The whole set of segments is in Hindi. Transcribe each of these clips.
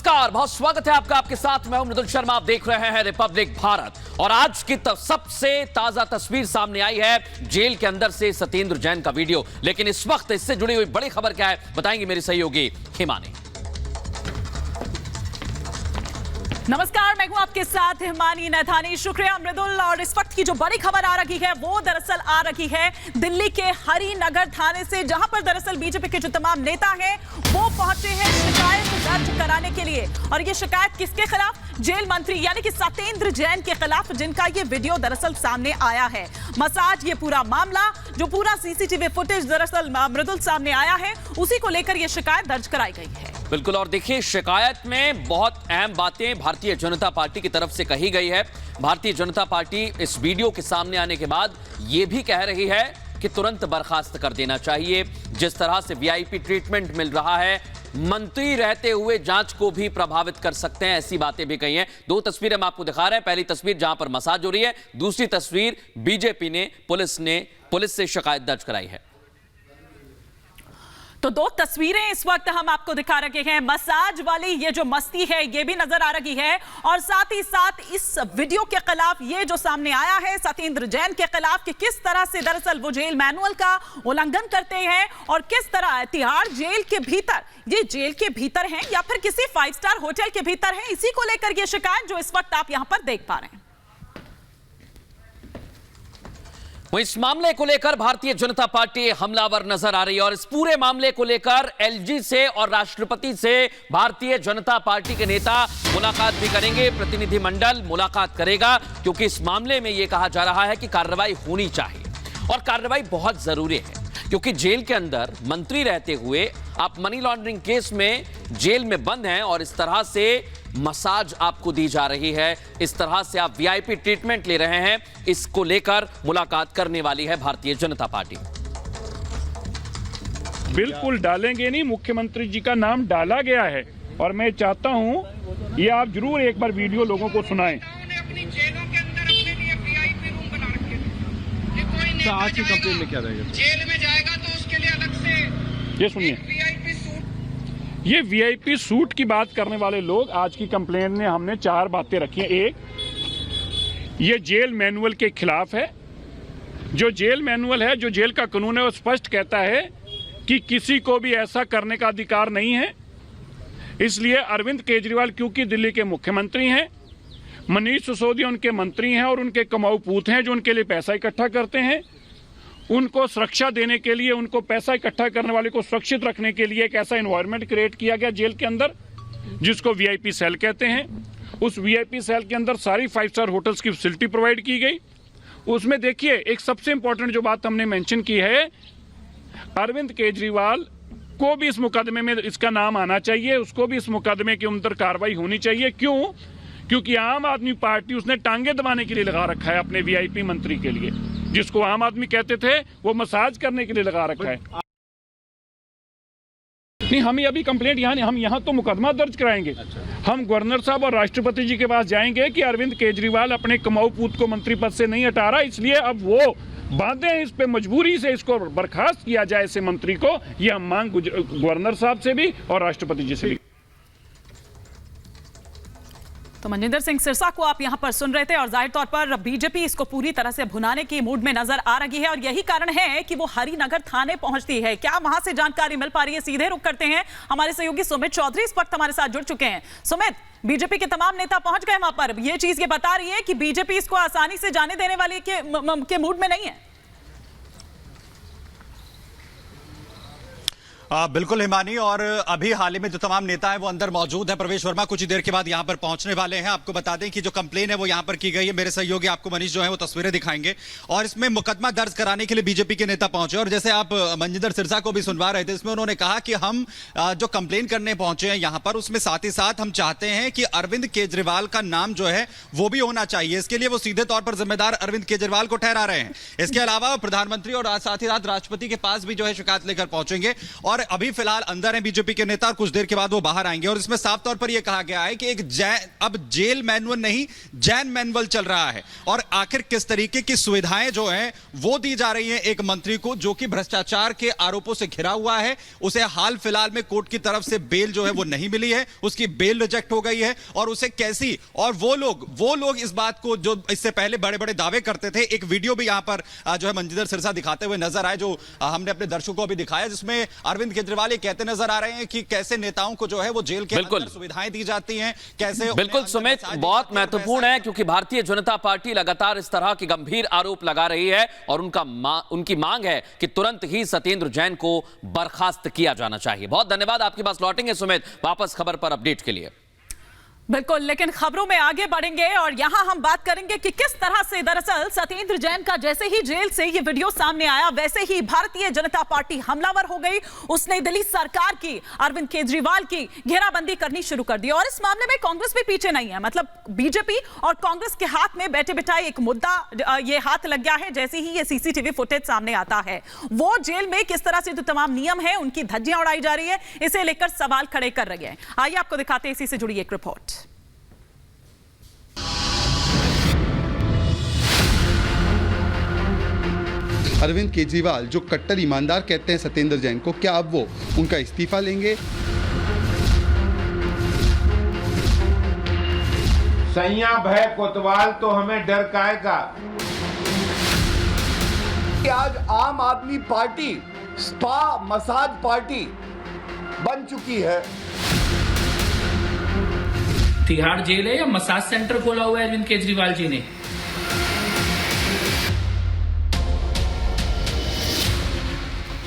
नमस्कार, बहुत स्वागत है आपका। आपके साथ मैं हूं मृदुल शर्मा। आप देख रहे हैं रिपब्लिक भारत। और आज की सबसे ताजा तस्वीर सामने आई है जेल के अंदर से सत्येंद्र जैन का वीडियो। लेकिन इस वक्त इससे जुड़ी हुई बड़ी खबर क्या है, बताएंगे मेरी सहयोगी हिमानी। नमस्कार, मैं हूं आपके साथ हिमानी नैथानी। शुक्रिया मृदुल। और इस वक्त की जो बड़ी खबर आ रही है वो दरअसल आ रही है दिल्ली के हरिनगर थाने से, जहां पर दरअसल बीजेपी के जो तमाम नेता हैं वो पहुंचे हैं शिकायत दर्ज कराने के लिए। और ये शिकायत किसके खिलाफ? जेल मंत्री यानी कि सत्येंद्र जैन के खिलाफ, जिनका ये वीडियो दरअसल सामने आया है। मसाज, ये पूरा मामला, जो पूरा सीसीटीवी फुटेज दरअसल मृदुल सामने आया है, उसी को लेकर ये शिकायत दर्ज कराई गई है। बिल्कुल। और देखिए, शिकायत में बहुत अहम बातें भारतीय जनता पार्टी की तरफ से कही गई है। भारतीय जनता पार्टी इस वीडियो के सामने आने के बाद यह भी कह रही है कि तुरंत बर्खास्त कर देना चाहिए। जिस तरह से वीआईपी ट्रीटमेंट मिल रहा है, मंत्री रहते हुए जांच को भी प्रभावित कर सकते हैं, ऐसी बातें भी कही हैं। दो तस्वीरें हम आपको दिखा रहे हैं। पहली तस्वीर जहां पर मसाज हो रही है, दूसरी तस्वीर बीजेपी ने पुलिस से शिकायत दर्ज कराई है। तो दो तस्वीरें इस वक्त हम आपको दिखा रहे हैं। मसाज वाली ये जो मस्ती है ये भी नजर आ रही है, और साथ ही साथ इस वीडियो के खिलाफ ये जो सामने आया है सत्येंद्र जैन के खिलाफ, कि किस तरह से दरअसल वो जेल मैनुअल का उल्लंघन करते हैं और किस तरह तिहाड़ जेल के भीतर, ये जेल के भीतर हैं या फिर किसी 5 स्टार होटल के भीतर हैं, इसी को लेकर ये शिकायत जो इस वक्त आप यहां पर देख पा रहे हैं। वो इस मामले को लेकर भारतीय जनता पार्टी हमलावर नजर आ रही है। और इस पूरे मामले को लेकर एलजी से और राष्ट्रपति से भारतीय जनता पार्टी के नेता मुलाकात भी करेंगे। प्रतिनिधिमंडल मुलाकात करेगा, क्योंकि इस मामले में यह कहा जा रहा है कि कार्रवाई होनी चाहिए और कार्रवाई बहुत जरूरी है। क्योंकि जेल के अंदर मंत्री रहते हुए आप मनी लॉन्ड्रिंग केस में जेल में बंद हैं, और इस तरह से मसाज आपको दी जा रही है, इस तरह से आप वीआईपी ट्रीटमेंट ले रहे हैं। इसको लेकर मुलाकात करने वाली है भारतीय जनता पार्टी। बिल्कुल डालेंगे नहीं, मुख्यमंत्री जी का नाम डाला गया है। और मैं चाहता हूं ये आप जरूर एक बार वीडियो लोगों को सुनाएं। तो आज की कंप्लेंट में क्या रहेगा? जेल में जाएगा तो उसके लिए अलग से ये सुनिए, वीआईपी सूट। ये वीआईपी सूट की बात करने वाले लोग, आज की कंप्लेंट में हमने 4 बातें रखी हैं। एक, ये जेल मैनुअल के खिलाफ है। जो जेल मैनुअल है, जो जेल का कानून है, वो स्पष्ट कहता है कि किसी को भी ऐसा करने का अधिकार नहीं है। इसलिए अरविंद केजरीवाल क्योंकि दिल्ली के मुख्यमंत्री हैं, मनीष सिसोदिया उनके मंत्री हैं और उनके कमाऊ पूत हैं जो उनके लिए पैसा इकट्ठा करते हैं, उनको सुरक्षा देने के लिए, उनको पैसा इकट्ठा करने वाले को सुरक्षित रखने के लिए एक ऐसा एनवायरनमेंट क्रिएट किया गया जेल के अंदर, जिसको वीआईपी सेल कहते हैं। उस वीआईपी सेल के अंदर सारी 5 स्टार होटल्स की फैसिलिटी प्रोवाइड की गई। उसमें देखिए, एक सबसे इंपॉर्टेंट जो बात हमने मेंशन की है, अरविंद केजरीवाल को भी इस मुकदमे में इसका नाम आना चाहिए, उसको भी इस मुकदमे के अंदर कार्रवाई होनी चाहिए। क्यों? क्योंकि आम आदमी पार्टी उसने टांगे दबाने के लिए लगा रखा है अपने वीआईपी मंत्री के लिए, जिसको आम आदमी कहते थे, वो मसाज करने के लिए लगा रखा है। नहीं, हम अभी कंप्लेंट यहाँ नहीं, हम यहाँ तो मुकदमा दर्ज कराएंगे। हम गवर्नर साहब और राष्ट्रपति जी के पास जाएंगे कि अरविंद केजरीवाल अपने कमाऊ पूत को मंत्री पद से नहीं हटा रहा, इसलिए अब वो बांधे हैं, इस पे मजबूरी से इसको बर्खास्त किया जाए, ऐसे मंत्री को। ये हम मांग गवर्नर साहब से भी और राष्ट्रपति जी से भी। तो मनजिंदर सिंह सिरसा को आप यहां पर सुन रहे थे, और जाहिर तौर पर बीजेपी इसको पूरी तरह से भुनाने की मूड में नजर आ रही है, और यही कारण है कि वो हरिनगर थाने पहुंचती है। क्या वहां से जानकारी मिल पा रही है? सीधे रुख करते हैं, हमारे सहयोगी सुमित चौधरी इस वक्त हमारे साथ जुड़ चुके हैं। सुमित, बीजेपी के तमाम नेता पहुंच गए वहां पर, ये चीज ये बता रही है कि बीजेपी इसको आसानी से जाने देने वाली के मूड में नहीं है। बिल्कुल हिमानी, और अभी हाल ही में जो तमाम नेता हैं वो अंदर मौजूद हैं। प्रवेश वर्मा कुछ ही देर के बाद यहां पर पहुंचने वाले हैं। आपको बता दें कि जो कंप्लेन है वो यहां पर की गई है। मेरे सहयोगी आपको मनीष जो है वो तस्वीरें दिखाएंगे, और इसमें मुकदमा दर्ज कराने के लिए बीजेपी के नेता पहुंचे। और जैसे आप मनजिंदर सिरसा को भी सुनवा रहे थे, इसमें उन्होंने कहा कि हम जो कंप्लेन करने पहुंचे हैं यहां पर, उसमें साथ ही साथ हम चाहते हैं कि अरविंद केजरीवाल का नाम जो है वो भी होना चाहिए। इसके लिए वो सीधे तौर पर जिम्मेदार अरविंद केजरीवाल को ठहरा रहे हैं। इसके अलावा प्रधानमंत्री और साथ ही साथ राष्ट्रपति के पास भी जो है शिकायत लेकर पहुंचेंगे। और और अभी फिलहाल अंदर है बीजेपी के नेता और कुछ देर के बाद वो बाहर आएंगे। और इसमें साफ तौर पर यह कहा गया है कि अब जेल मैनुअल नहीं जैन मैनुअल चल रहा है। और आखिर किस तरीके की सुविधाएं जो हैं वो दी जा रही हैं एक मंत्री को जो कि भ्रष्टाचार के आरोपों से घिरा हुआ है। उसे हाल फिलहाल में कोर्ट की तरफ से बेल जो है वो नहीं मिली है, उसकी बेल रिजेक्ट हो गई है। और उसे कैसी, और वो लोग इस बात को जो इससे पहले बड़े बड़े दावे करते थे, एक वीडियो भी यहां पर जो है मंजिंदर सिरसा दिखाते हुए नजर आए, जो हमने अपने दर्शकों को भी दिखाया, जिसमें अरविंद केजरीवाल ये कहते नजर आ रहे हैं कि कैसे नेताओं को जो है वो जेल के अंदर सुविधाएं दी जाती हैं, कैसे। बिल्कुल सुमित, बहुत महत्वपूर्ण है क्योंकि भारतीय जनता पार्टी लगातार इस तरह के गंभीर आरोप लगा रही है और उनकी मांग है कि तुरंत ही सत्येंद्र जैन को बर्खास्त किया जाना चाहिए। बहुत धन्यवाद, आपके पास लौटेंगे सुमित वापस खबर पर अपडेट के लिए। बिल्कुल, लेकिन खबरों में आगे बढ़ेंगे और यहां हम बात करेंगे कि किस तरह से दरअसल सत्येंद्र जैन का जैसे ही जेल से ये वीडियो सामने आया वैसे ही भारतीय जनता पार्टी हमलावर हो गई। उसने दिल्ली सरकार की, अरविंद केजरीवाल की घेराबंदी करनी शुरू कर दी। और इस मामले में कांग्रेस भी पीछे नहीं है, मतलब बीजेपी और कांग्रेस के हाथ में बैठे बिठाए एक मुद्दा ये हाथ लग गया है। जैसे ही ये सीसीटीवी फुटेज सामने आता है, वो जेल में किस तरह से जो तमाम नियम है उनकी धज्जियां उड़ाई जा रही है, इसे लेकर सवाल खड़े कर रहे हैं। आइए आपको दिखाते हैं इसी से जुड़ी एक रिपोर्ट। अरविंद केजरीवाल जो कट्टर ईमानदार कहते हैं सत्येंद्र जैन को, क्या अब वो उनका इस्तीफा लेंगे? सैया भय कोतवाल तो हमें डर काएगा। आज आम आदमी पार्टी स्पा मसाज पार्टी बन चुकी है। तिहाड़ जेल है या मसाज सेंटर खोला हुआ है अरविंद केजरीवाल जी ने?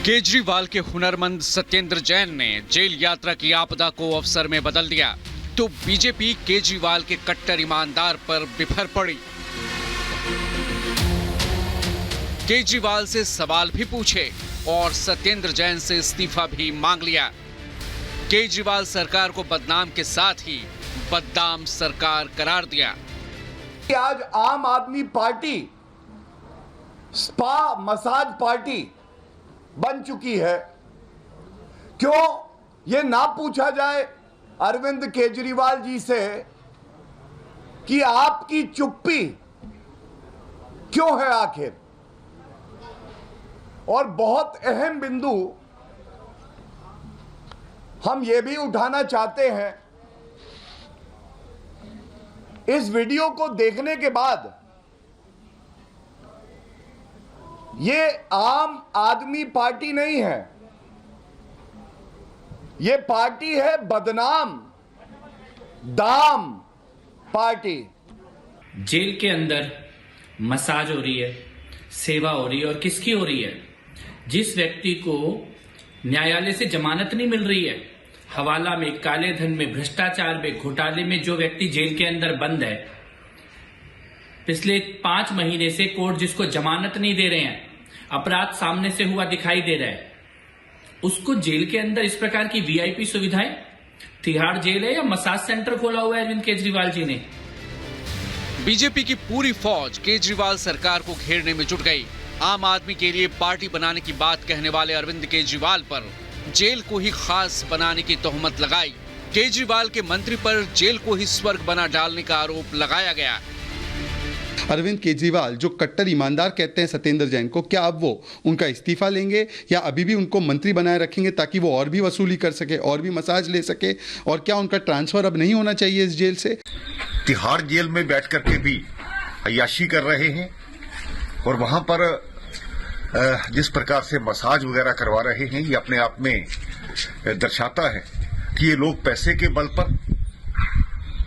केजरीवाल के हुनरमंद सत्येंद्र जैन ने जेल यात्रा की आपदा को अवसर में बदल दिया तो बीजेपी केजरीवाल के कट्टर ईमानदार पर बिफर पड़ी। केजरीवाल से सवाल भी पूछे और सत्येंद्र जैन से इस्तीफा भी मांग लिया। केजरीवाल सरकार को बदनाम के साथ ही बदनाम सरकार करार दिया। आज आम आदमी पार्टी स्पा मसाज पार्टी बन चुकी है। क्यों ये ना पूछा जाए अरविंद केजरीवाल जी से कि आपकी चुप्पी क्यों है आखिर? और बहुत अहम बिंदु हम ये भी उठाना चाहते हैं, इस वीडियो को देखने के बाद ये आम आदमी पार्टी नहीं है, ये पार्टी है बदनाम दाम पार्टी। जेल के अंदर मसाज हो रही है, सेवा हो रही है, और किसकी हो रही है? जिस व्यक्ति को न्यायालय से जमानत नहीं मिल रही है, हवाला में, काले धन में, भ्रष्टाचार में, घोटाले में जो व्यक्ति जेल के अंदर बंद है, पिछले 5 महीने से कोर्ट जिसको जमानत नहीं दे रहे हैं, अपराध सामने से हुआ दिखाई दे रहा है, उसको जेल के अंदर इस प्रकार की वीआईपी सुविधाएं? तिहाड़ जेल है या मसाज सेंटर खोला हुआ है अरविंद केजरीवाल जी ने? बीजेपी की पूरी फौज केजरीवाल सरकार को घेरने में जुट गई। आम आदमी के लिए पार्टी बनाने की बात कहने वाले अरविंद केजरीवाल पर जेल को ही खास बनाने की तोहमत लगाई। केजरीवाल के मंत्री पर जेल को ही स्वर्ग बना डालने का आरोप लगाया गया। अरविंद केजरीवाल जो कट्टर ईमानदार कहते हैं सत्येंद्र जैन को, क्या अब वो उनका इस्तीफा लेंगे या अभी भी उनको मंत्री बनाए रखेंगे ताकि वो और भी वसूली कर सके, और भी मसाज ले सके? और क्या उनका ट्रांसफर अब नहीं होना चाहिए इस जेल से? तिहाड़ जेल में बैठ करके भी अय्याशी कर रहे हैं और वहां पर जिस प्रकार से मसाज वगैरह करवा रहे हैं, ये अपने आप में दर्शाता है कि ये लोग पैसे के बल पर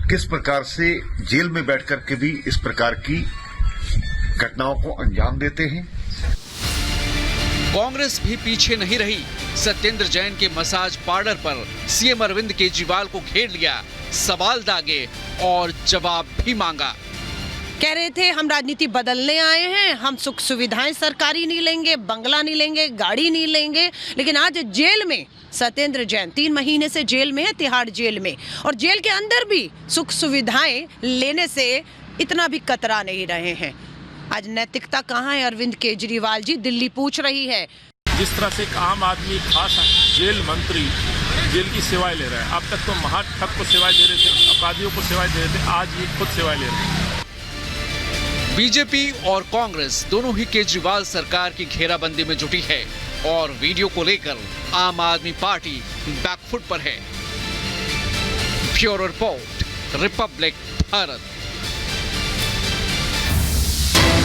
किस प्रकार से जेल में बैठ करके भी इस प्रकार की घटनाओं को अंजाम देते हैं। कांग्रेस भी पीछे नहीं रही। सत्येंद्र जैन के मसाज पार्लर पर सीएम अरविंद केजरीवाल को घेर लिया, सवाल दागे और जवाब भी मांगा। कह रहे थे हम राजनीति बदलने आए हैं, हम सुख सुविधाएं सरकारी नहीं लेंगे, बंगला नहीं लेंगे, गाड़ी नहीं लेंगे, लेकिन आज जेल में सत्येंद्र जैन 3 महीने से जेल में है, तिहाड़ जेल में, और जेल के अंदर भी सुख सुविधाएं लेने से इतना भी कतरा नहीं रहे हैं। आज नैतिकता कहाँ है अरविंद केजरीवाल जी? दिल्ली पूछ रही है। जिस तरह से एक आम आदमी खास जेल मंत्री जेल की सेवाएं ले रहा है। अब तक तो महाठग को सेवाएं दे रहे थे, अपराधियों को सेवाएं दे रहे थे, आज ये खुद सेवाएं ले रहे हैं। बीजेपी और कांग्रेस दोनों ही केजरीवाल सरकार की घेराबंदी में जुटी है और वीडियो को लेकर आम आदमी पार्टी बैकफुट पर है। Bureau report, Republic Bharat.